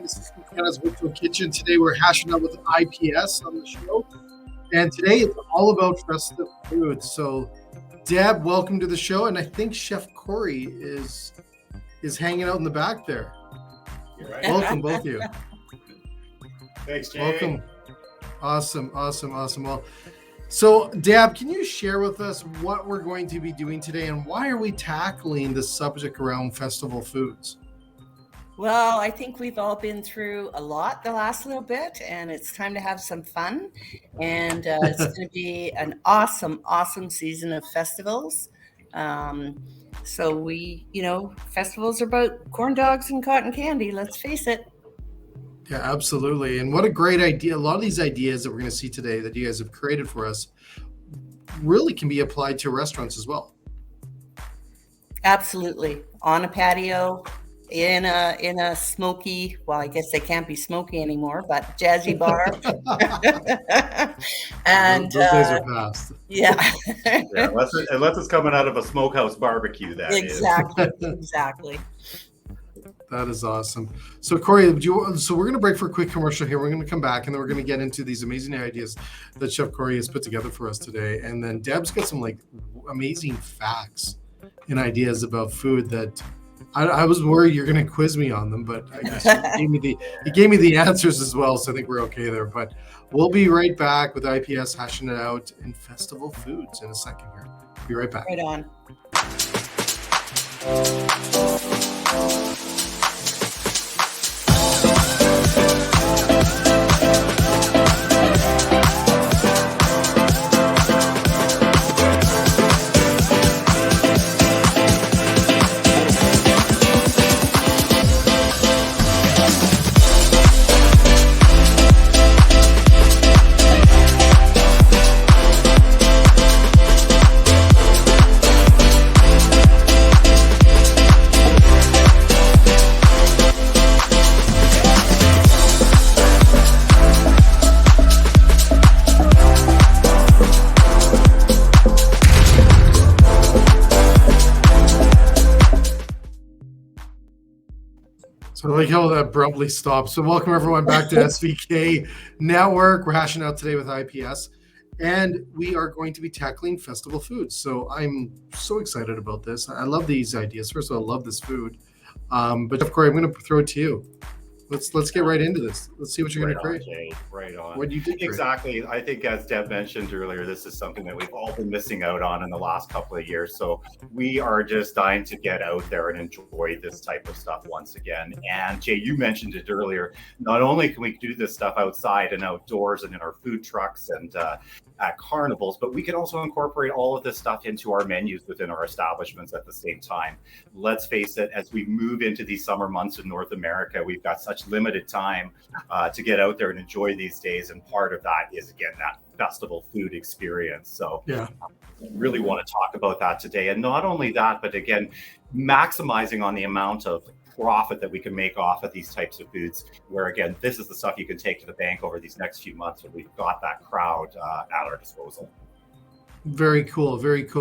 This is Canada's Virtual Kitchen. Today we're hashing out with IPS on the show. And today it's all about festive food. So Deb, welcome to the show. And I think Chef Corey is hanging out in the back there. You're right. Welcome, both of you. Thanks, Jay. Welcome. Awesome. Well, so Deb, can you share with us what we're going to be doing today and why are we tackling the subject around festival foods? Well, I think we've all been through a lot the last little bit, and it's time to have some fun. And it's going to be an awesome season of festivals. So festivals are about corn dogs and cotton candy, let's face it. Yeah, absolutely. And what a great idea. A lot of these ideas that we're going to see today that you guys have created for us really can be applied to restaurants as well. Absolutely. On a patio, in a smoky, well, I guess they can't be smoky anymore, but jazzy bar. And those days are past. Yeah. Yeah, unless it's coming out of a smokehouse barbecue, that Exactly. That is awesome. So Corey, so we're going to break for a quick commercial here. We're going to come back and then we're going to get into these amazing ideas that Chef Corey has put together for us today. And then Deb's got some amazing facts and ideas about food that I was worried you're going to quiz me on them, but I guess he gave me the answers as well. So I think we're okay there, but we'll be right back with IPS hashing it out in festival foods in a second here. Be right back. Right on. So I like how that abruptly stopped. So welcome everyone back to SVK Network. We're hashing out today with IPS, and we are going to be tackling festival foods. So I'm so excited about this. I love these ideas. First of all, I love this food. But Chef Corey, I'm going to throw it to you. Let's get right into this. Let's see what you're going to create. Jay, right on. What do you think? Exactly. I think as Deb mentioned earlier, this is something that we've all been missing out on in the last couple of years. So we are just dying to get out there and enjoy this type of stuff once again. And Jay, you mentioned it earlier. Not only can we do this stuff outside and outdoors and in our food trucks and at carnivals, but we can also incorporate all of this stuff into our menus within our establishments at the same time. Let's face it, as we move into these summer months in North America, we've got such limited time to get out there and enjoy these days. And part of that is, again, that festival food experience. So yeah, really want to talk about that today. And not only that, but again, maximizing on the amount of profit that we can make off of these types of foods, where again, this is the stuff you can take to the bank over these next few months when we've got that crowd at our disposal. Very cool.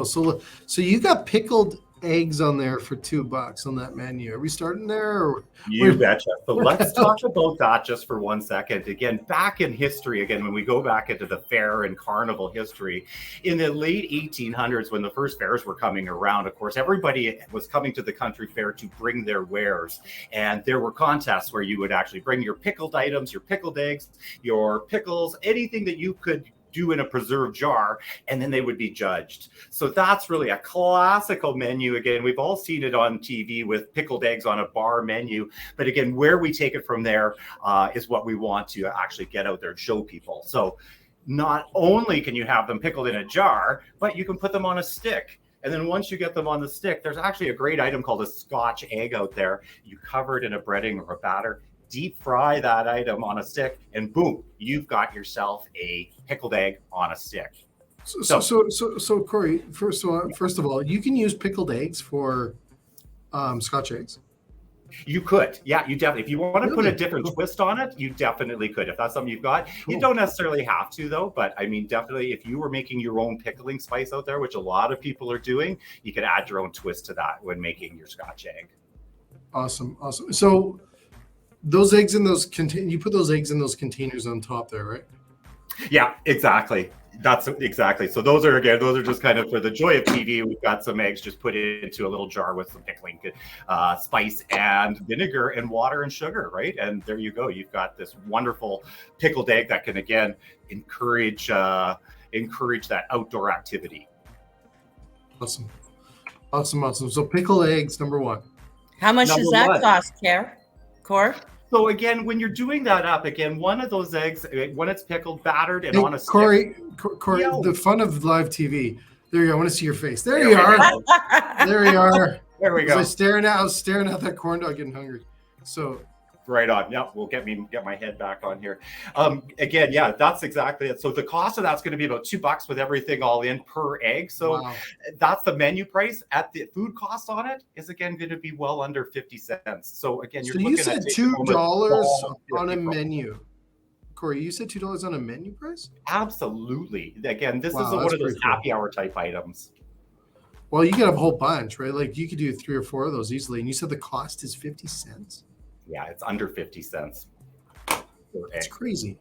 So you got pickled eggs on there for $2 on that menu. Are we starting there? Or you betcha. So let's talk about that just for 1 second. Again, back in history, when we go back into the fair and carnival history, in the late 1800s, when the first fairs were coming around, of course, everybody was coming to the country fair to bring their wares. And there were contests where you would actually bring your pickled items, your pickled eggs, your pickles, anything that you could do in a preserved jar, and then they would be judged. So that's really a classical menu. Again, we've all seen it on TV with pickled eggs on a bar menu, but again, where we take it from there is what we want to actually get out there and show people. So not only can you have them pickled in a jar, but you can put them on a stick. And then once you get them on the stick, there's actually a great item called a Scotch egg out there. You cover it in a breading or a batter, deep fry that item on a stick, and boom, you've got yourself a pickled egg on a stick. So Corey, first of all, you can use pickled eggs for Scotch eggs. You could, yeah, you definitely. If you want to put a different twist on it, you definitely could. If that's something you've got, you don't necessarily have to though. But I mean, definitely, if you were making your own pickling spice out there, which a lot of people are doing, you could add your own twist to that when making your Scotch egg. Awesome. So those eggs in those you put those eggs in those containers on top there, right? Yeah, exactly. That's exactly. So those are just kind of for the joy of TV. We've got some eggs just put into a little jar with some pickling spice and vinegar and water and sugar, right? And there you go. You've got this wonderful pickled egg that can again encourage that outdoor activity. Awesome. So pickled eggs, number one. How much does that cost, Cor? So again, when you're doing that up, again, one of those eggs, when it's pickled, battered, and on a stick. Corey, the fun of live TV. There you go. I want to see your face. There you are. There you are. There we go. I was staring at that corn dog, getting hungry. So right on. Yeah, we'll get my head back on here. Again, yeah, that's exactly it. So the cost of that's going to be about $2 with everything all in per egg. So that's the menu price. At the food cost on it is again going to be well under 50 cents. So again, you said $2 on a menu. Corey, you said $2 on a menu price? Absolutely. Again, this is one of those happy hour type items. Well, you could have a whole bunch, right? Like you could do 3 or 4 of those easily. And you said the cost is 50 cents? Yeah, it's under 50 cents. It's crazy.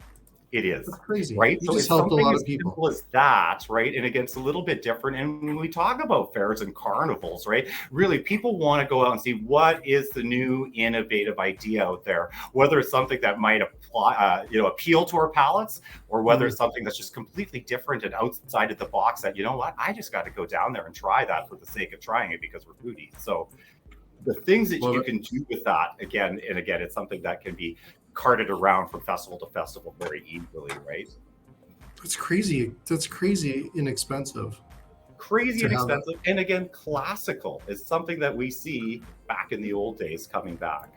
It is. That's crazy. Right? You so just it's helped a lot as of people. simple as that, right? And again, it's a little bit different. And when we talk about fairs and carnivals, right? Really, people want to go out and see what is the new innovative idea out there, whether it's something that might apply, appeal to our palates, or whether it's something that's just completely different and outside of the box that, you know what, I just got to go down there and try that for the sake of trying it because we're foodies. So the things that you can do with that, again, it's something that can be carted around from festival to festival very easily, right? That's crazy. That's crazy inexpensive. Crazy inexpensive. And again, classical is something that we see back in the old days coming back.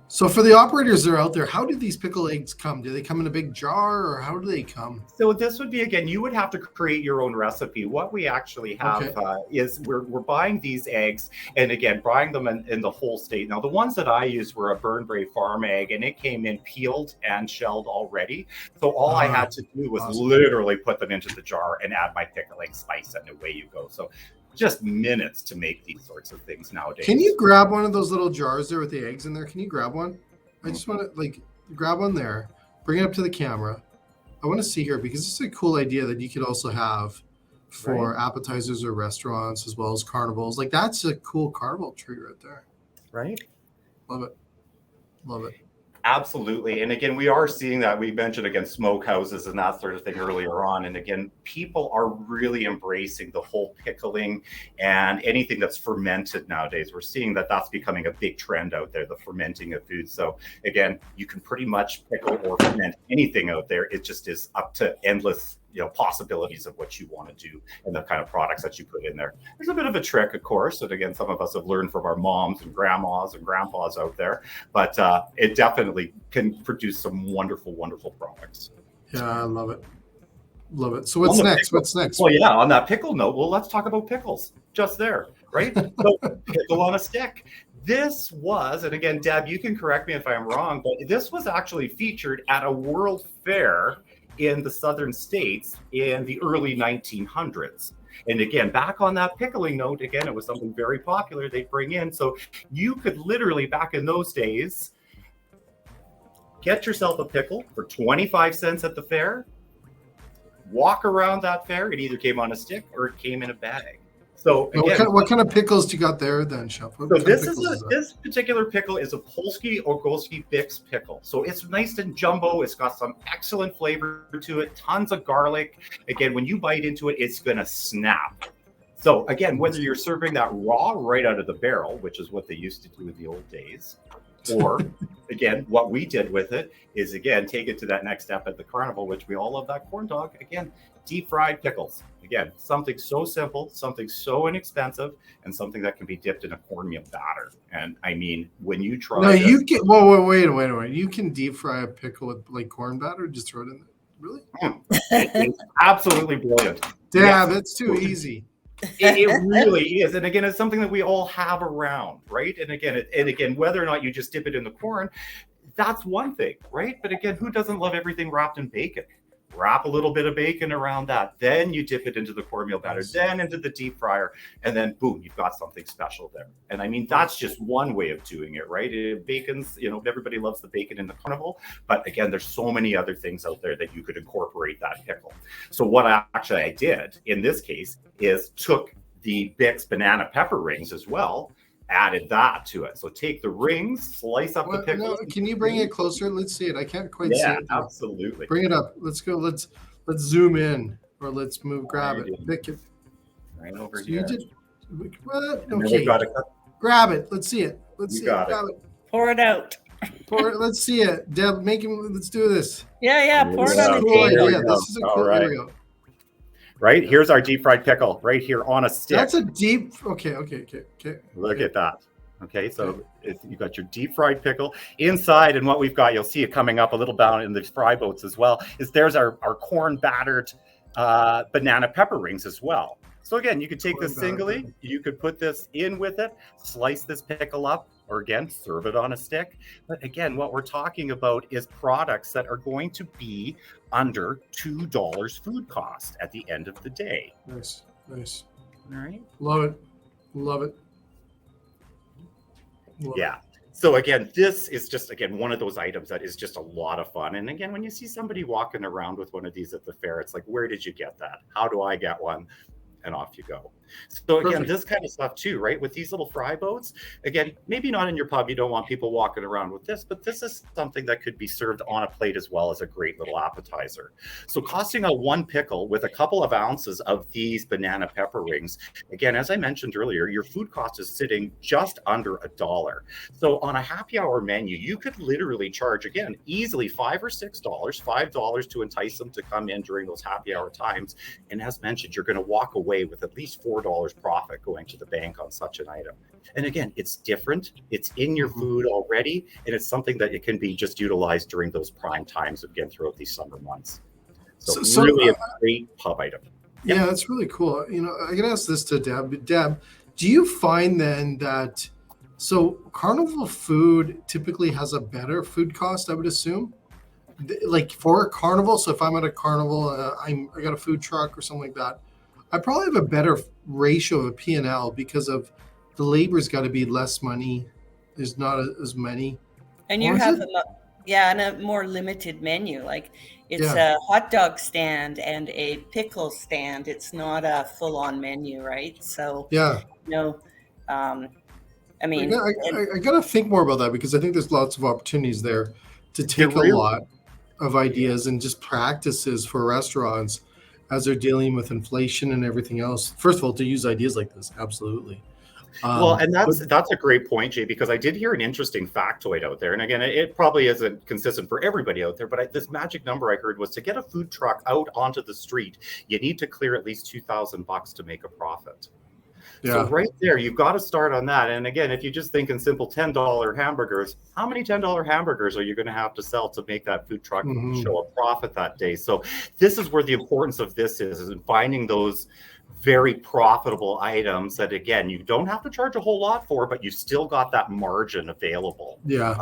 So for the operators that are out there, how do these pickle eggs come? Do they come in a big jar or how do they come? So this would be, again, you would have to create your own recipe. What we actually have is we're buying these eggs and again, buying them in the whole state. Now, the ones that I used were a Burnbrae farm egg and it came in peeled and shelled already. So all I had to do was literally put them into the jar and add my pickling spice and away you go. So just minutes to make these sorts of things nowadays. Can you grab one of those little jars there with the eggs in there? Can you grab one? I just want to grab one there, bring it up to the camera. I want to see here because it's a cool idea that you could also have for appetizers or restaurants as well as carnivals. Like that's a cool carnival treat right there. Right? Love it. Absolutely. And again, we are seeing that. We mentioned, again, smokehouses and that sort of thing earlier on. And again, people are really embracing the whole pickling and anything that's fermented nowadays. We're seeing that that's becoming a big trend out there, the fermenting of food. So again, you can pretty much pickle or ferment anything out there. It just is up to endless possibilities of what you want to do and the kind of products that you put in there. There's a bit of a trick, of course, and again, some of us have learned from our moms and grandmas and grandpas out there, but it definitely can produce some wonderful, wonderful products. Yeah, I love it. So what's next? Well, yeah, on that pickle note, well, let's talk about pickles just there, right? So pickle on a stick. This was, and again, Deb, you can correct me if I'm wrong, but this was actually featured at a World Fair in the southern states in the early 1900s. And again, back on that pickling note, again, it was something very popular they'd bring in. So you could literally, back in those days, get yourself a pickle for 25 cents at the fair, walk around that fair. It either came on a stick or it came in a bag. So again, what kind of pickles do you got there then, Chef? So this particular pickle is a Polski or Golski Bix pickle. So it's nice and jumbo. It's got some excellent flavor to it, tons of garlic. Again, when you bite into it, it's going to snap. So again, whether you're serving that raw right out of the barrel, which is what they used to do in the old days, or again, what we did with it is, again, take it to that next step at the carnival, which we all love, that corn dog. Again, deep fried pickles. Again, something so simple, something so inexpensive, and something that can be dipped in a cornmeal batter. And I mean, when you try, you can. Whoa, wait. You can deep fry a pickle with like corn batter. Just throw it in there. Really? It's absolutely brilliant. Damn, that's too easy. It really is. And again, it's something that we all have around, right? And again, whether or not you just dip it in the corn, that's one thing, right? But again, who doesn't love everything wrapped in bacon? wrap a little bit of bacon around that, then you dip it into the cornmeal batter, then into the deep fryer, and then boom, you've got something special there. And I mean, that's just one way of doing it, right? Bacon's, everybody loves the bacon in the carnival, but again, there's so many other things out there that you could incorporate that pickle. So what I did in this case is took the Bix banana pepper rings as well, added that to it. So take the rings, slice up the pickle. No, can you bring it closer? Let's see it. I can't quite see it. Yeah, absolutely. Bring it up. Let's go. Let's zoom in, or let's move. Grab it. Pick it. Right over So here. What? Okay. Grab it. Let's see it. Let's see it. Grab it. Pour it out. Pour it. Let's see it. Deb, let's do this. Yeah. Pour it on the Cool table. idea. This is a cool. Here we go. Right, here's our deep fried pickle right here on a stick. That's a deep. Okay. Look at that. Okay, so you got your deep fried pickle inside, and what we've got, you'll see it coming up a little down in the fry boats as well, is there's our corn battered banana pepper rings as well. So again, you could take this singly, you could put this in with it, slice this pickle up, or again, serve it on a stick. But again, what we're talking about is products that are going to be under $2 food cost at the end of the day. Nice. All right. Love it. Yeah. So again, this is just, one of those items that is just a lot of fun. And again, when you see somebody walking around with one of these at the fair, it's like, where did you get that? How do I get one? And off you go. So again, Perfect. This kind of stuff too, right? With these little fry boats, again, maybe not in your pub, you don't want people walking around with this, but this is something that could be served on a plate as well as a great little appetizer. So costing a one pickle with a couple of ounces of these banana pepper rings, again, as I mentioned earlier, your food cost is sitting just under $1. So on a happy hour menu, you could literally charge, again, easily $5 or $6, $5 to entice them to come in during those happy hour times. And as mentioned, you're going to walk away with at least $4 profit going to the bank on such an item. And again, it's different. It's in your food already, and it's something that it can be just utilized during those prime times again throughout these summer months. So really a great pub item. Yeah, that's really cool. I can ask this to Deb. Deb, do you find then that carnival food typically has a better food cost, I would assume? Like for a carnival, so if I'm at a carnival, I got a food truck or something like that, I probably have a better ratio of a P&L because of the labor's got to be less money. There's not as many. And you have a more limited menu. Like it's a hot dog stand and a pickle stand. It's not a full-on menu, right? So I mean, I got to think more about that because I think there's lots of opportunities there to take a lot of ideas and just practices for restaurants as they're dealing with inflation and everything else. First of all, to use ideas like this, absolutely. Well, and that's a great point, Jay, because I did hear an interesting factoid out there. And again, it probably isn't consistent for everybody out there, but this magic number I heard was to get a food truck out onto the street, you need to clear at least $2,000 to make a profit. Yeah. So right there, you've got to start on that. And again, if you just think in simple $10 hamburgers, how many $10 hamburgers are you going to have to sell to make that food truck show a profit that day? So this is where the importance of this is in finding those very profitable items that, again, you don't have to charge a whole lot for, but you still got that margin available. Yeah.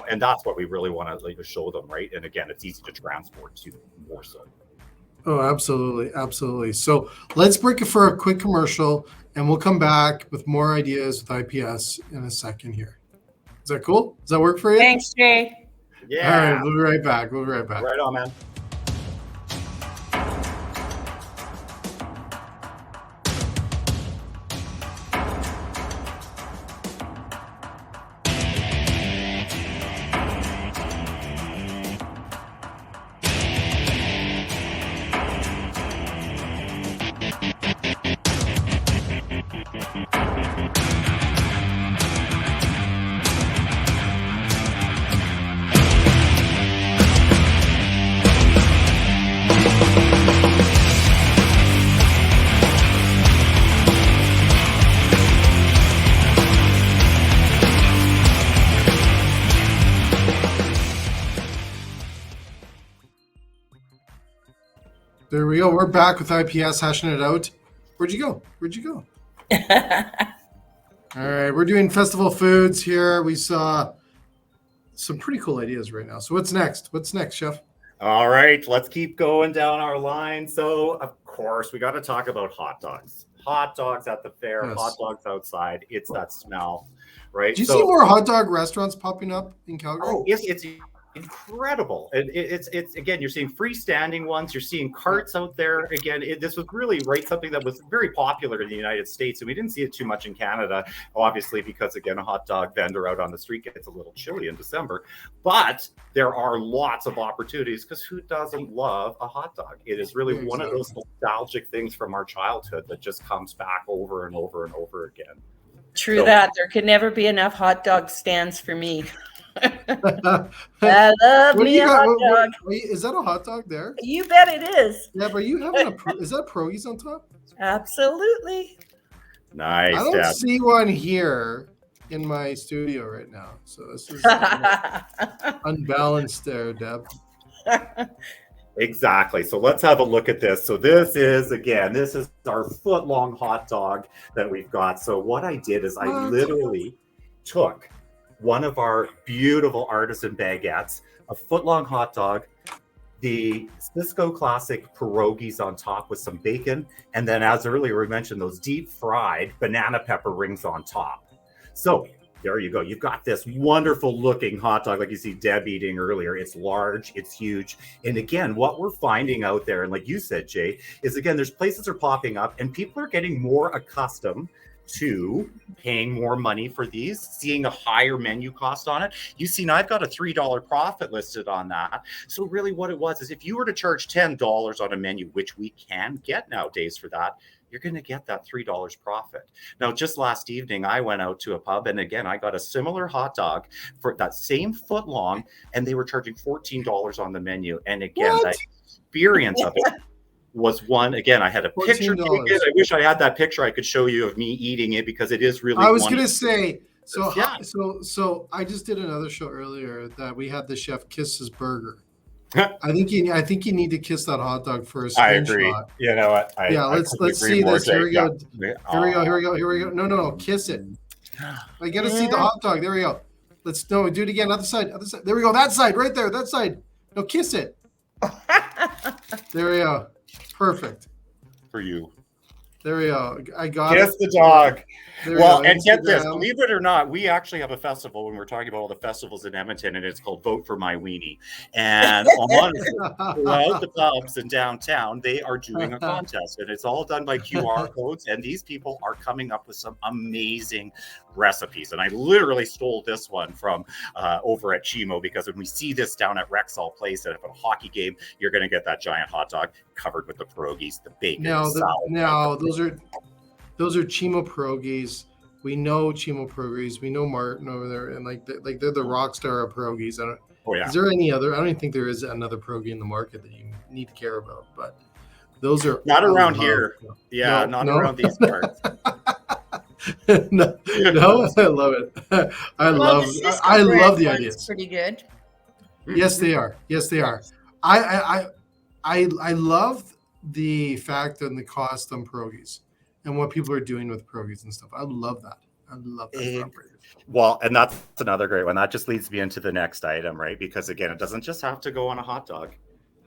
And that's what we really want to show them, right? And again, it's easy to transport too, more so. Oh, absolutely. So let's break it for a quick commercial, and we'll come back with more ideas with IPS in a second here. Is that cool? Does that work for you? Thanks, Jay. Yeah. All right, we'll be right back. Right on, man. There we go. We're back with IPS hashing it out. Where'd you go? All right, we're doing festival foods here. We saw some pretty cool ideas right now. So what's next, Chef? All right, let's keep going down our line. So, of course, we got to talk about hot dogs. Hot dogs at the fair, hot Yes. dogs outside. It's that smell, right? Do you see more hot dog restaurants popping up in Calgary? Oh, it's incredible. And it's again, you're seeing freestanding ones, you're seeing carts out there. Again, this was really something that was very popular in the United States, and we didn't see it too much in Canada, obviously, because again, a hot dog vendor out on the street gets a little chilly in December. But there are lots of opportunities, because who doesn't love a hot dog? It is really one of those nostalgic things from our childhood that just comes back over and over and over again. True that. There could never be enough hot dog stands for me. I love me a hot dog. Is that a hot dog there? You bet it is. Yeah, but you having is that pierogies on top? Absolutely. Nice. I don't see one here in my studio right now, so this is unbalanced there, Deb. Exactly. So let's have a look at this. So this is our foot-long hot dog that we've got. So what I did is I literally took one of our beautiful artisan baguettes, a foot-long hot dog, the Cisco Classic pierogis on top with some bacon, and then, as earlier we mentioned, those deep-fried banana pepper rings on top. So there you go. You've got this wonderful looking hot dog like you see Deb eating earlier. It's large, it's huge. And again, what we're finding out there, and like you said, Jay, is again, there's places are popping up and people are getting more accustomed to paying more money for these, seeing a higher menu cost on it. You see, now I've got a $3 profit listed on that. So really what it was is if you were to charge $10 on a menu, which we can get nowadays for that, you're going to get that $3 profit. Now, just last evening, I went out to a pub, and again, I got a similar hot dog for that same foot long, and they were charging $14 on the menu. And again, the experience of it was one. Again, I had a picture taken. I wish I had that picture I could show you of me eting it, because it is really. I was going to say, so I just did another show earlier that we had the chef kiss his burger. I think you need to kiss that hot dog for a screenshot. I agree. You know what? Let's see this. Here we go. Here we go. No, kiss it. I got to see the hot dog. There we go. Do it again. Other side. There we go. That side, right there. That side. No, kiss it. There we go. Perfect. For you. There we go. I got it. Kiss the dog. Well, and get this, believe it or not, we actually have a festival when we're talking about all the festivals in Edmonton, and it's called Vote for My Weenie. And throughout the pubs in downtown, they are doing a contest, and it's all done by QR codes. And these people are coming up with some amazing recipes. And I literally stole this one from over at CHEMO, because when we see this down at Rexall Place at a hockey game, you're going to get that giant hot dog covered with the pierogies, the bacon. Now those are CHEMO Pierogis. We know CHEMO Pierogis. We know Martin over there, and they're the rock star of pierogies. Is there any other? I don't even think there is another pierogi in the market that you need to care about. But those are not around here. Yeah, not around these parts. no, I love it. I love the ideas. Pretty good. Yes, they are. I love the fact and the cost on pierogies and what people are doing with pierogies and stuff. I love that. Well, and that's another great one. That just leads me into the next item, right? Because again, it doesn't just have to go on a hot dog.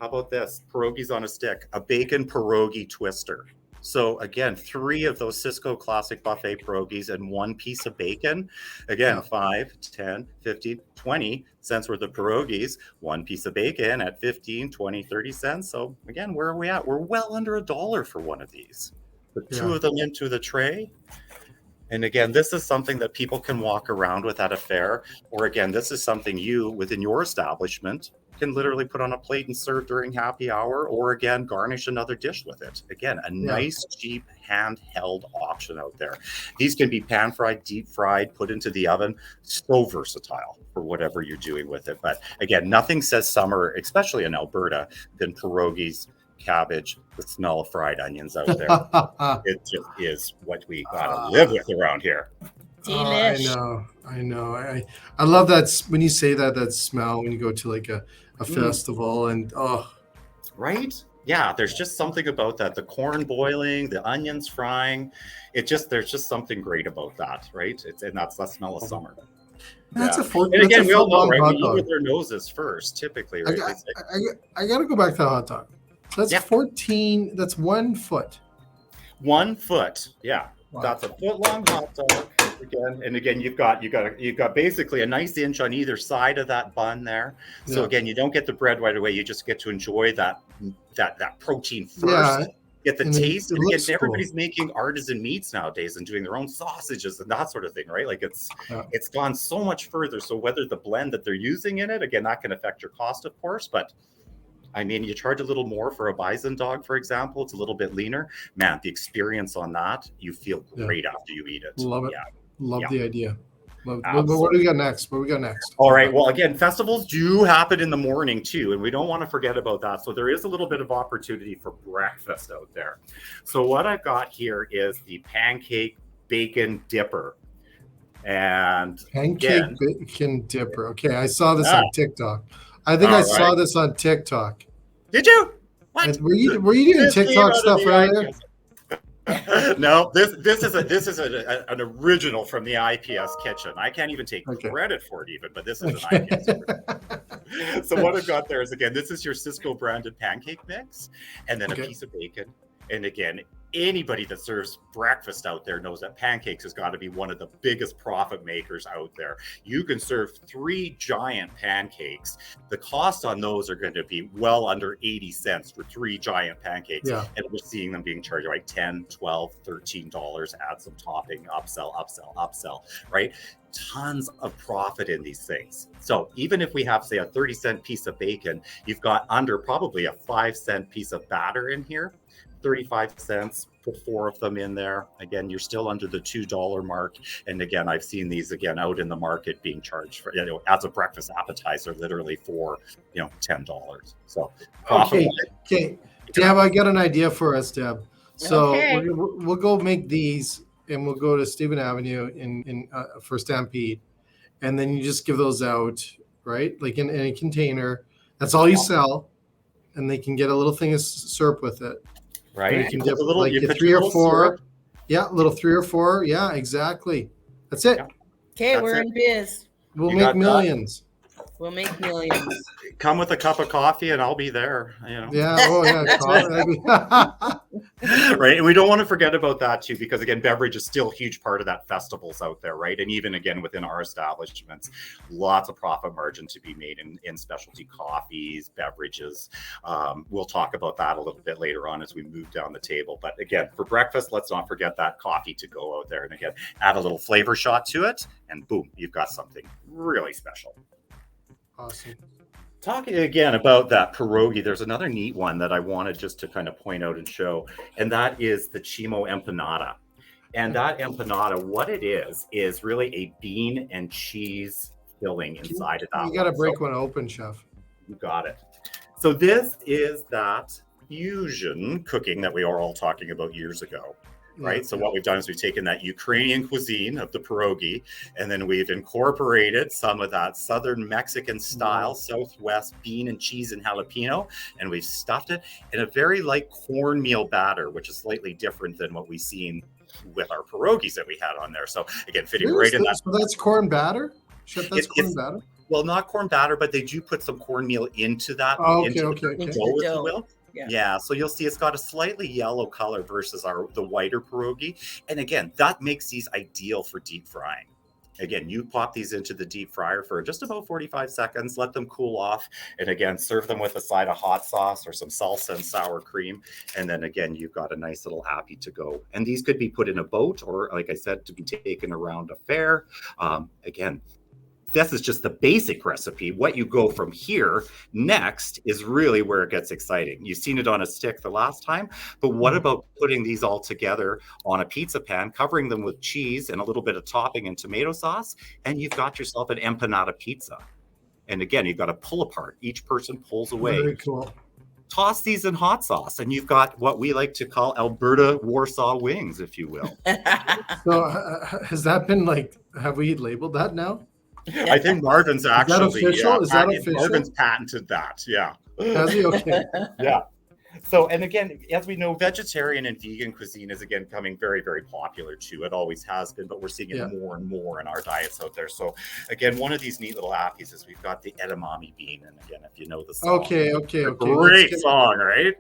How about this? Pierogies on a stick, a bacon pierogi twister. So again, 3 of those Cisco Classic buffet pierogies and 1 piece of bacon. Again, 5, 10, 15, 20 cents worth of pierogies, 1 piece of bacon at 15, 20, 30 cents. So again, where are we at? We're well under $1 for one of these. Put 2 of them into the tray. And again, this is something that people can walk around with at a fair. Or again, this is something you, within your establishment, can literally put on a plate and serve during happy hour, or again, garnish another dish with it. Again, a nice, cheap, handheld option out there. These can be pan fried, deep fried, put into the oven. So versatile for whatever you're doing with it. But again, nothing says summer, especially in Alberta, than pierogies, cabbage, the smell of fried onions out there. It just is what we gotta live with around here. I know. I love that when you say that smell when you go to like a festival and right? Yeah, there's just something about that. The corn boiling, the onions frying. There's just something great about that, right? And that's the smell of summer. That's Yeah. a foot. And That's again, a we all foot know, long right? We hot eat dog. with their noses first, typically, I right? got, I got to go back to the hot dog. So that's Yeah. 14. That's 1 foot. 1 foot. Yeah. Wow. That's a foot long hot dog again. And again, you've got basically a nice inch on either side of that bun there. So Yeah. again, you don't get the bread right away. You just get to enjoy that protein first. Yeah. Get the And then taste. it And again, looks cool. everybody's making artisan meats nowadays and doing their own sausages and that sort of thing, right? Like it's gone so much further. So whether the blend that they're using in it, again, that can affect your cost, of course, but I mean, you charge a little more for a bison dog, for example. It's a little bit leaner. Man, the experience on that, you feel great after you eat it. Love it. Yeah. Love the idea. What Absolutely. do we got next? What do we got next? All right. Well, again, festivals do happen in the morning too, and we don't want to forget about that. So there is a little bit of opportunity for breakfast out there. So what I've got here is the pancake bacon dipper. And Pancake bacon dipper. Okay, I saw this on TikTok. I think I saw this on TikTok. Did you? What? Were you doing TikTok stuff earlier? No, this is an original from the IPS kitchen. I can't even take credit for it even, but this is an IPS original. So what I've got there is, again, this is your Cisco branded pancake mix, and then a piece of bacon. And again, anybody that serves breakfast out there knows that pancakes has got to be one of the biggest profit makers out there. You can serve 3 giant pancakes. The cost on those are going to be well under 80 cents for 3 giant pancakes. Yeah. And we're seeing them being charged like $10, $12, $13, add some topping, upsell, right? Tons of profit in these things. So even if we have, say, a 30-cent piece of bacon, you've got under probably a 5-cent piece of batter in here. 35 cents, put 4 of them in there. Again, you're still under the $2 mark. And again, I've seen these again out in the market being charged for, as a breakfast appetizer, literally for, $10. So, okay. Deb, I got an idea for us, Deb. So we'll go make these, and we'll go to Stephen Avenue in for Stampede, and then you just give those out, right? Like in a container. That's all you sell, and they can get a little thing of syrup with it. Right. You can dip like 3 or 4. Syrup. Yeah, little 3 or 4. Yeah, exactly. That's it. Okay, we're in biz. We'll make millions. We'll make millions. Come with a cup of coffee and I'll be there. Yeah. Oh, yeah. Right. And we don't want to forget about that too, because again, beverage is still a huge part of that festivals out there, right? And even again, within our establishments, lots of profit margin to be made in specialty coffees, beverages. We'll talk about that a little bit later on as we move down the table. But again, for breakfast, let's not forget that coffee to go out there. And again, add a little flavor shot to it and boom, you've got something really special. Awesome. Talking again about that pierogi, there's another neat one that I wanted just to kind of point out and show, and that is the CHEMO empanada. And that empanada, what it is really a bean and cheese filling inside of that. You got to break one open, Chef. You got it. So this is that fusion cooking that we were all talking about years ago. Right. So what we've done is we've taken that Ukrainian cuisine of the pierogi, and then we've incorporated some of that Southern Mexican style, Southwest bean and cheese and jalapeno, and we've stuffed it in a very light cornmeal batter, which is slightly different than what we've seen with our pierogis that we had on there. So again, fitting right in that. So that's corn batter? Chef, that's corn batter? Well, not corn batter, but they do put some cornmeal into that. Oh, into the dough, if you will. Yeah. So you'll see it's got a slightly yellow color versus the whiter pierogi. And again, that makes these ideal for deep frying. Again, you pop these into the deep fryer for just about 45 seconds, let them cool off. And again, serve them with a side of hot sauce or some salsa and sour cream. And then again, you've got a nice little appy to go. And these could be put in a boat or, like I said, to be taken around a fair. Again, this is just the basic recipe. What you go from here next is really where it gets exciting. You've seen it on a stick the last time, but what about putting these all together on a pizza pan, covering them with cheese and a little bit of topping and tomato sauce, and you've got yourself an empanada pizza. And again, you've got to pull apart. Each person pulls away. Very cool. Toss these in hot sauce, and you've got what we like to call Alberta Warsaw wings, if you will. So has that been have we labeled that now? I think Marvin's actually. Is that official? Marvin's patented that. Yeah. Has he? Okay. Yeah. So, and again, as we know, vegetarian and vegan cuisine is again becoming very, very popular too. It always has been, but we're seeing it Yeah. more and more in our diets out there. So, again, one of these neat little appies is we've got the edamame bean, and again, if you know the song, Okay. great song, right?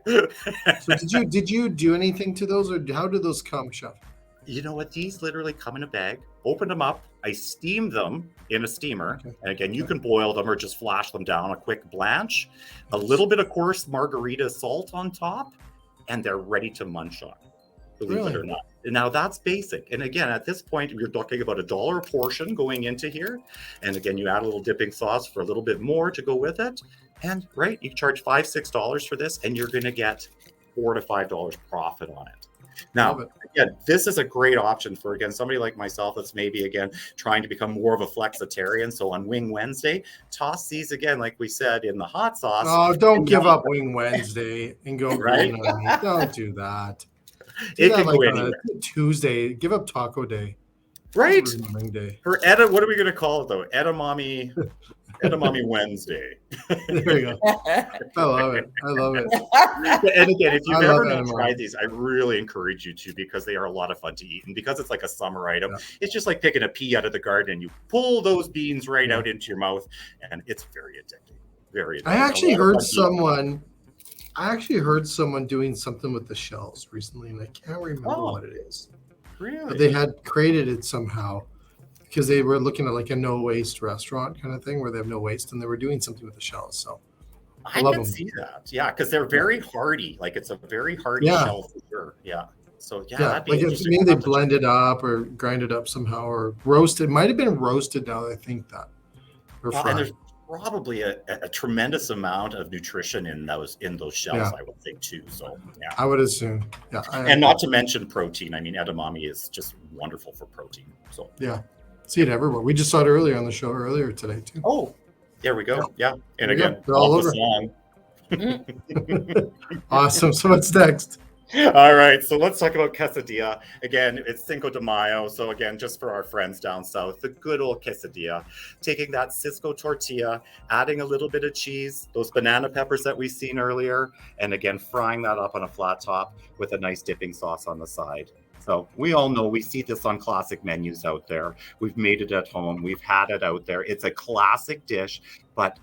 So did you do anything to those, or how did those come, Chef? You know what? These literally come in a bag. Opened them up. I steamed them in a steamer. Okay. And again, you can boil them or just flash them down, a quick blanch, a little bit of coarse margarita salt on top, and they're ready to munch on, believe it or not. Now that's basic. And again, at this point, you're talking about $1 a portion going into here. And again, you add a little dipping sauce for a little bit more to go with it. And right, you charge $5-6 for this, and you're going to get $4 to $5 profit on it. Now, again, this is a great option for, again, somebody like myself that's maybe, again, trying to become more of a flexitarian. So on Wing Wednesday, toss these, again, like we said, in the hot sauce. Oh, don't give up Wing Wednesday and go Right? green on me. Don't do that. It can go anywhere. Tuesday, give up Taco Day. Right? Wing Day. For what are we going to call it, though? Edamame Wednesday. There you go. I love it. And again, if you've never not tried these, I really encourage you to, because they are a lot of fun to eat. And because it's like a summer item, it's just like picking a pea out of the garden, and you pull those beans right out into your mouth, and it's very addicting. Very addicting. I actually heard someone doing something with the shells recently, and I can't remember what it is. Really? But they had created it somehow, because they were looking at like a no waste restaurant kind of thing where they have no waste, and they were doing something with the shells. So I can see that. Yeah, because they're very hardy. Like, it's a very hardy shell for sure. Yeah. So that'd be interesting. Maybe they blend it up or grind it up somehow, or roast it. Might have been roasted now that I think that. And there's probably a tremendous amount of nutrition in those shells, I would think too. So I would assume. Yeah. And not to mention protein. I mean, edamame is just wonderful for protein. So see it everywhere. We just saw it earlier today too. Oh, there we go. Yeah. And again, they're all over. Awesome. So what's next? All right, so let's talk about quesadilla. Again, it's Cinco de Mayo. So again, just for our friends down south, the good old quesadilla. Taking that Cisco tortilla, adding a little bit of cheese, those banana peppers that we've seen earlier, and again, frying that up on a flat top with a nice dipping sauce on the side. So we all know, we see this on classic menus out there. We've made it at home. We've had it out there. It's a classic dish, but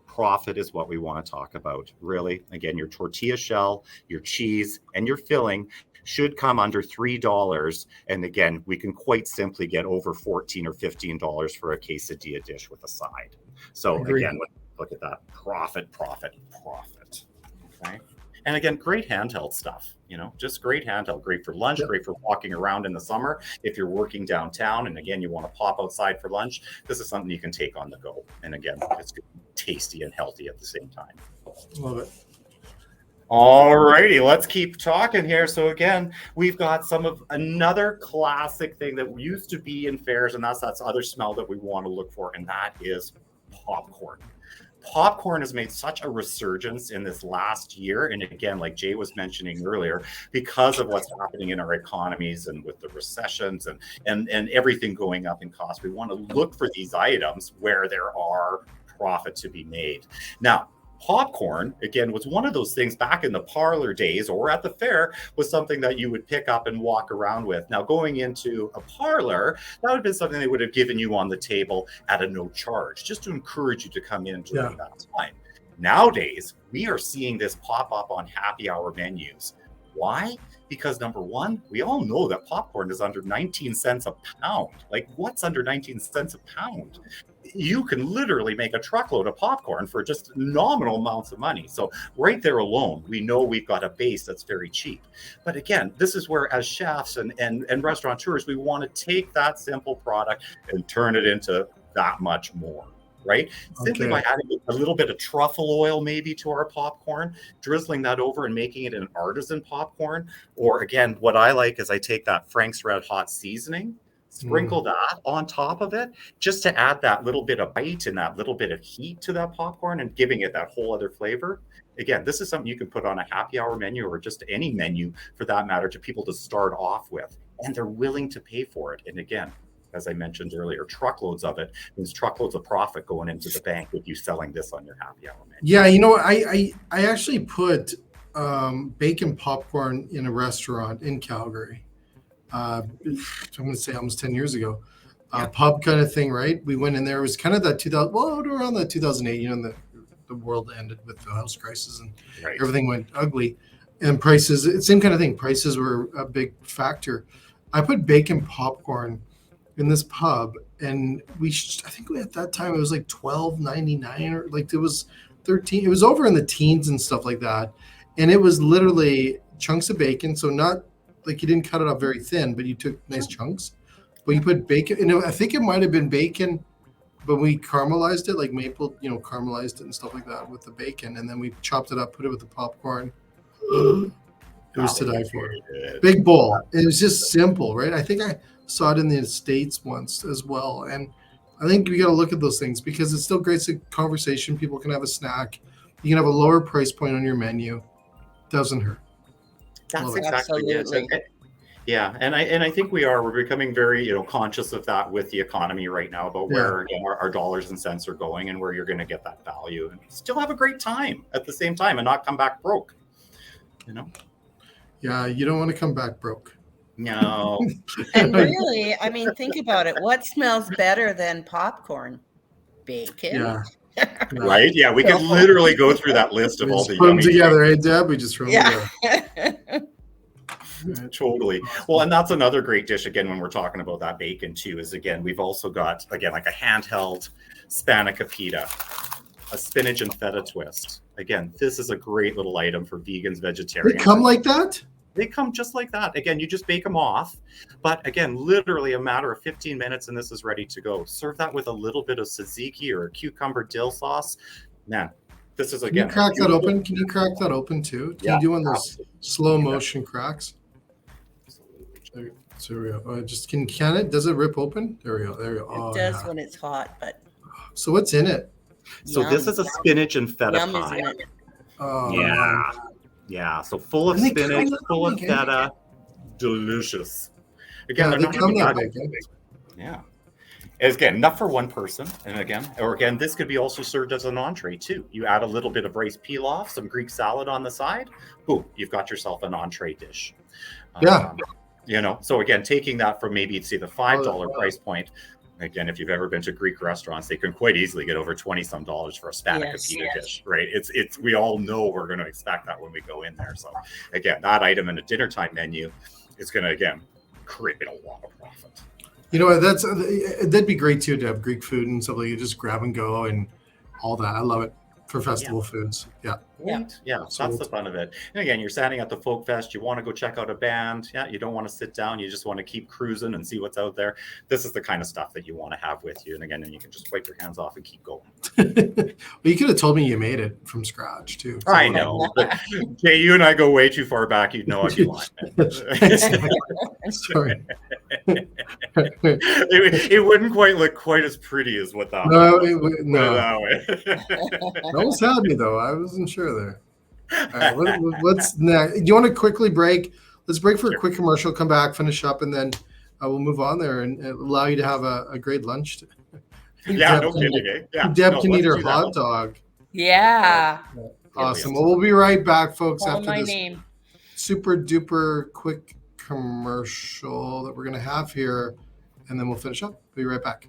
profit is what we want to talk about. Really, again, your tortilla shell, your cheese, and your filling should come under $3. And again, we can quite simply get over $14 or $15 for a quesadilla dish with a side. So again, look at that. Profit. Okay. And again, great handheld stuff, just great handheld, great for lunch, great for walking around in the summer. If you're working downtown and again, you want to pop outside for lunch, this is something you can take on the go. And again, it's tasty and healthy at the same time. Love it. All righty, let's keep talking here. So again, we've got another classic thing that used to be in fairs, and that's other smell that we want to look for, and that is popcorn. Popcorn has made such a resurgence in this last year. And again, like Jay was mentioning earlier, because of what's happening in our economies and with the recessions and everything going up in cost, we want to look for these items where there are profit to be made. Now, popcorn, again, was one of those things back in the parlor days or at the fair, was something that you would pick up and walk around with. Now, going into a parlor, that would have been something they would have given you on the table at a no charge, just to encourage you to come in during that time. Nowadays, we are seeing this pop up on happy hour menus. Why? Because number one, we all know that popcorn is under 19 cents a pound. Like, what's under 19 cents a pound? You can literally make a truckload of popcorn for just nominal amounts of money. So right there alone, we know we've got a base that's very cheap. But again, this is where, as chefs and restaurateurs, we want to take that simple product and turn it into that much more. Right? Simply by adding a little bit of truffle oil maybe to our popcorn, drizzling that over and making it an artisan popcorn. Or again, what I like is I take that Frank's Red Hot seasoning, sprinkle that on top of it, just to add that little bit of bite and that little bit of heat to that popcorn and giving it that whole other flavor. Again, this is something you can put on a happy hour menu or just any menu for that matter to people to start off with. And they're willing to pay for it. And again, as I mentioned earlier, truckloads of it means truckloads of profit going into the bank with you selling this on your happy hour menu. Yeah, I actually put bacon popcorn in a restaurant in Calgary. I'm going to say almost 10 years ago. Yeah. Pub kind of thing, right? We went in there. It was kind of that 2000, well, around that 2008, you know, the world ended with the house crisis and Right. everything went ugly. And prices, same kind of thing. Prices were a big factor. I put bacon popcorn in this pub, and I think at that time it was like $12.99 or like it was 13. It was over in the teens and stuff like that. And it was literally chunks of bacon. So not like you didn't cut it up very thin, but you took nice chunks. But you put bacon, and I think it might have been bacon, but we caramelized it, like maple, caramelized it and stuff like that with the bacon. And then we chopped it up, put it with the popcorn. It was to die for. Big bowl. It was just simple, right? I think I saw it in the States once as well. And I think we got to look at those things because it's still great. It's a conversation. People can have a snack. You can have a lower price point on your menu. Doesn't hurt. That's exactly it. Yeah, and I think we're becoming very conscious of that with the economy right now about where our dollars and cents are going and where you're going to get that value and still have a great time at the same time and not come back broke. Yeah, you don't want to come back broke. No. And really, I mean, think about it. What smells better than popcorn? Bacon. Yeah. Right? Yeah, we could literally go through that list of all the put them yummy together, hey Deb? We just throw them together. Totally. Well, and that's another great dish again when we're talking about that bacon too. Is again we've also got again like a handheld spanica pita, a spinach and feta twist. Again, this is a great little item for vegans, vegetarians. They come like that? They come just like that. Again, you just bake them off. But again, literally a matter of 15 minutes and this is ready to go. Serve that with a little bit of tzatziki or a cucumber dill sauce. Man, this is again. Can you crack that open? Can you crack that open too? Can you do one of those slow motion cracks? So we go. Can it? Does it rip open? There we go. It does when it's hot, but. So what's in it? So this is a spinach and feta pie. Oh, yeah. Yeah. So full of spinach, full of feta. Delicious. Again, they come that big. Yeah. Again, enough for one person. And again, this could be also served as an entree too. You add a little bit of rice pilaf, some Greek salad on the side. Boom, you've got yourself an entree dish. Yeah. So again, taking that from maybe say the $5 price point. Again, if you've ever been to Greek restaurants, they can quite easily get over $20-some for a spanica pita dish, right? It's we all know we're going to expect that when we go in there. So again, that item in a dinner time menu is going to again create a lot of profit. That'd be great too to have Greek food and stuff like you just grab and go and all that. I love it for festival foods. Yeah. Yeah. So that's the fun of it. And again, you're standing at the Folk Fest. You want to go check out a band. Yeah. You don't want to sit down. You just want to keep cruising and see what's out there. This is the kind of stuff that you want to have with you. And again, you can just wipe your hands off and keep going. Well, you could have told me you made it from scratch too. So I know. But, okay, you and I go way too far back. You'd know I'd be lying. Sorry. It wouldn't quite look quite as pretty as what that was. No. Almost had me though. I wasn't sure there. All right, what's next? Do you want to quickly break? Let's break for a quick commercial, come back, finish up, and then we'll move on there and allow you to have a great lunch. Yeah, no kidding. Eh? Yeah, Deb can eat her hot dog. Yeah. Awesome. Well, we'll be right back, folks, Call after my this name. super duper quick commercial that we're going to have here, and then we'll finish up. Be right back.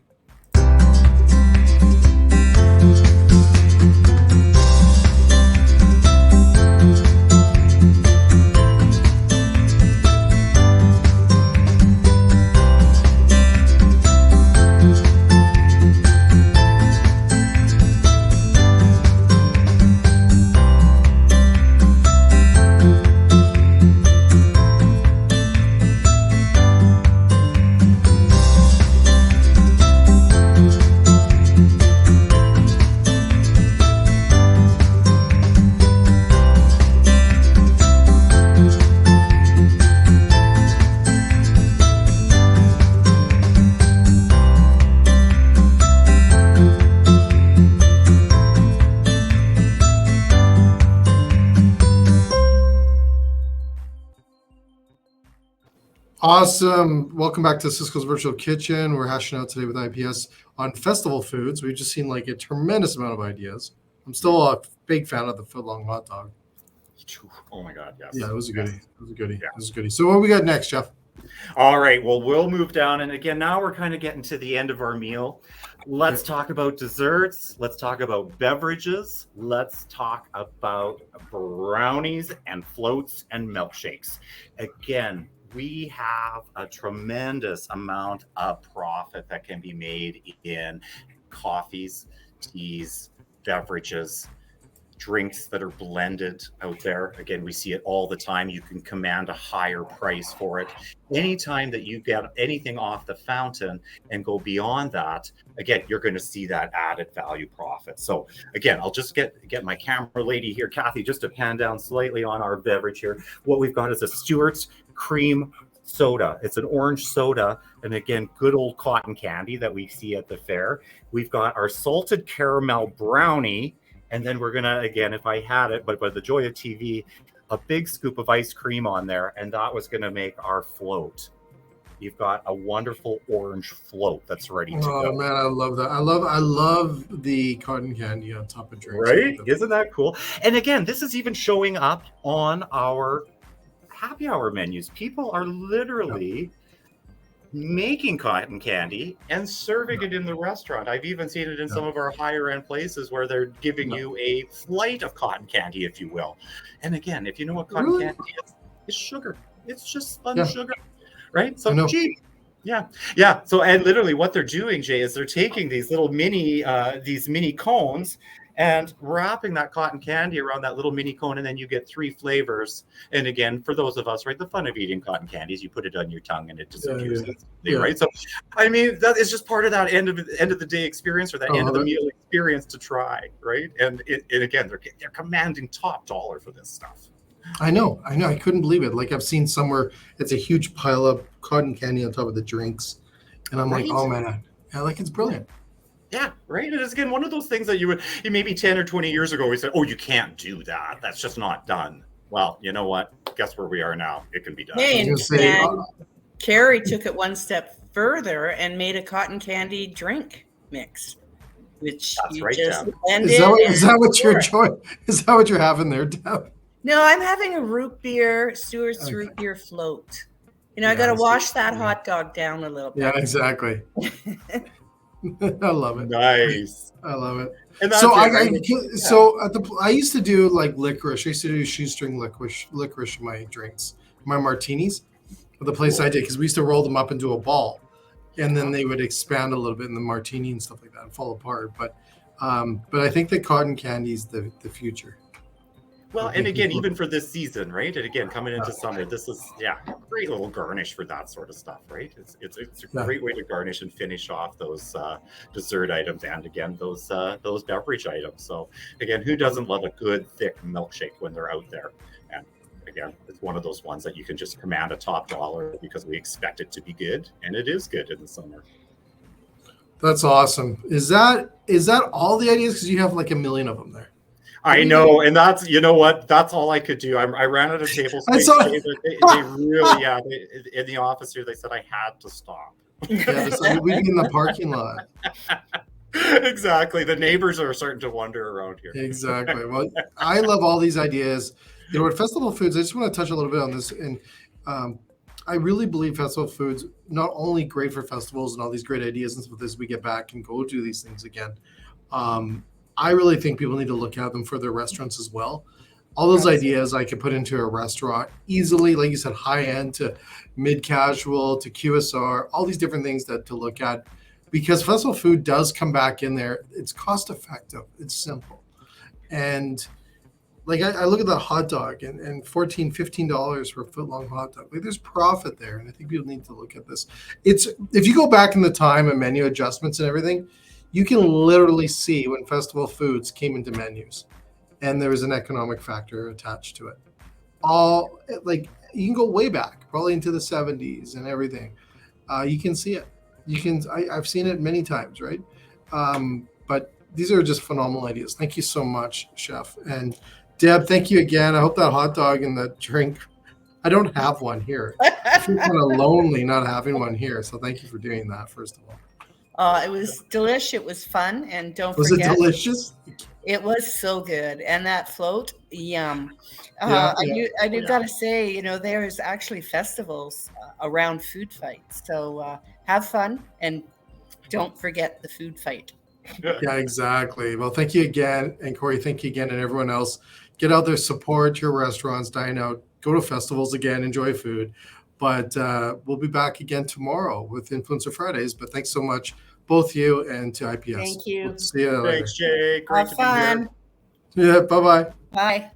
Awesome. Welcome back to Cisco's Virtual Kitchen. We're hashing out today with IPS on festival foods. We've just seen like a tremendous amount of ideas. I'm still a big fan of the footlong hot dog. Oh my God, yes. Yeah, it was a goodie. It was a goodie. Yeah. It was a goodie. So what we got next, Jeff? All right, well, we'll move down. And again, now we're kind of getting to the end of our meal. Let's talk about desserts. Let's talk about beverages. Let's talk about brownies and floats and milkshakes. Again, we have a tremendous amount of profit that can be made in coffees, teas, beverages, drinks that are blended out there. Again, we see it all the time. You can command a higher price for it. Anytime that you get anything off the fountain and go beyond that, again, you're going to see that added value profit. So again, I'll just get my camera lady here, Kathy, just to pan down slightly on our beverage here. What we've got is a Stewart's cream soda. It's an orange soda. And again, good old cotton candy that we see at the fair. We've got our salted caramel brownie. And then we're going to, again, if I had it, but by the joy of TV, a big scoop of ice cream on there. And that was going to make our float. You've got a wonderful orange float that's ready to go. Oh man, I love that. I love the cotton candy on top of drinks. Right? Isn't that cool? And again, this is even showing up on our happy hour menus. People are literally making cotton candy and serving it in the restaurant. I've even seen it in some of our higher end places where they're giving you a flight of cotton candy, if you will. And again, if you know what cotton candy is, it's sugar. It's just spun sugar, right? So, gee, yeah. So, and literally what they're doing, Jay, is they're taking these little mini cones and wrapping that cotton candy around that little mini cone, and then you get 3 flavors. And again, for those of us, right, the fun of eating cotton candy is you put it on your tongue and it disappears, right? So, I mean, that is just part of that end of the day experience, or that end of the meal experience to try, right? And again, they're commanding top dollar for this stuff. I know. I couldn't believe it. Like I've seen somewhere, it's a huge pile of cotton candy on top of the drinks, and I'm like, oh man, like it's brilliant. Yeah, right. It is, again, one of those things that you maybe 10 or 20 years ago, we said, oh, you can't do that. That's just not done. Well, you know what? Guess where we are now. It can be done. Hey, and Carrie took it one step further and made a cotton candy drink mix, which you just blend in. Is that what you're enjoying? Is that what you're having there, Deb? No, I'm having a root beer, Stewart's root beer float. You know, I got to wash that hot dog down a little bit. Yeah, exactly. I love it. Nice. I love it. And so I used to do like licorice. I used to do shoestring licorice in my drinks, my martinis. At the place I did, because we used to roll them up into a ball, and then they would expand a little bit in the martini and stuff like that and fall apart. But I think the cotton candy is the future. Well, and again, even for this season, right? And again, coming into summer, this is great little garnish for that sort of stuff, right? It's a great way to garnish and finish off those dessert items, and again, those beverage items. So again, who doesn't love a good thick milkshake when they're out there? And again, it's one of those ones that you can just command a top dollar because we expect it to be good, and it is good in the summer. That's awesome. Is that all the ideas? Because you have like a million of them there. I know, and that's, you know what, that's all I could do. I ran out of table space. They really, in the office here, they said I had to stop. Yeah, so we in the parking lot. Exactly. The neighbors are starting to wander around here. Exactly. Well, I love all these ideas. You know, at Festival Foods, I just want to touch a little bit on this. And I really believe Festival Foods, not only great for festivals and all these great ideas and stuff as we get back and go do these things again. I really think people need to look at them for their restaurants as well. All those ideas I could put into a restaurant easily, like you said, high end to mid casual to QSR, all these different things to look at, because festival food does come back in there. It's cost effective. It's simple. And like I look at that hot dog and $14, $15 for a footlong hot dog. Like there's profit there. And I think people need to look at this. It's, if you go back in the time and menu adjustments and everything, you can literally see when festival foods came into menus and there was an economic factor attached to it. All like you can go way back, probably into the 70s and everything. You can see it. I've seen it many times, right? But these are just phenomenal ideas. Thank you so much, Chef. And Deb, thank you again. I hope that hot dog and that drink, I don't have one here. I feel kind of lonely not having one here. So thank you for doing that, first of all. It was delish. It was fun, and don't Was it forget, delicious? it was so good. And that float, yum. Yeah, I do Yeah. gotta say, there's actually festivals around food fights. So have fun and don't forget the food fight. yeah, exactly. Well, thank you again, and Corey, thank you again, and everyone else. Get out there, support your restaurants, dine out, go to festivals again, enjoy food. But we'll be back again tomorrow with Influencer Fridays. But thanks so much, both you and to IPS. Thank you. We'll see you later. Thanks, Jay. Great Have to be here. fun. Yeah, bye bye. Bye.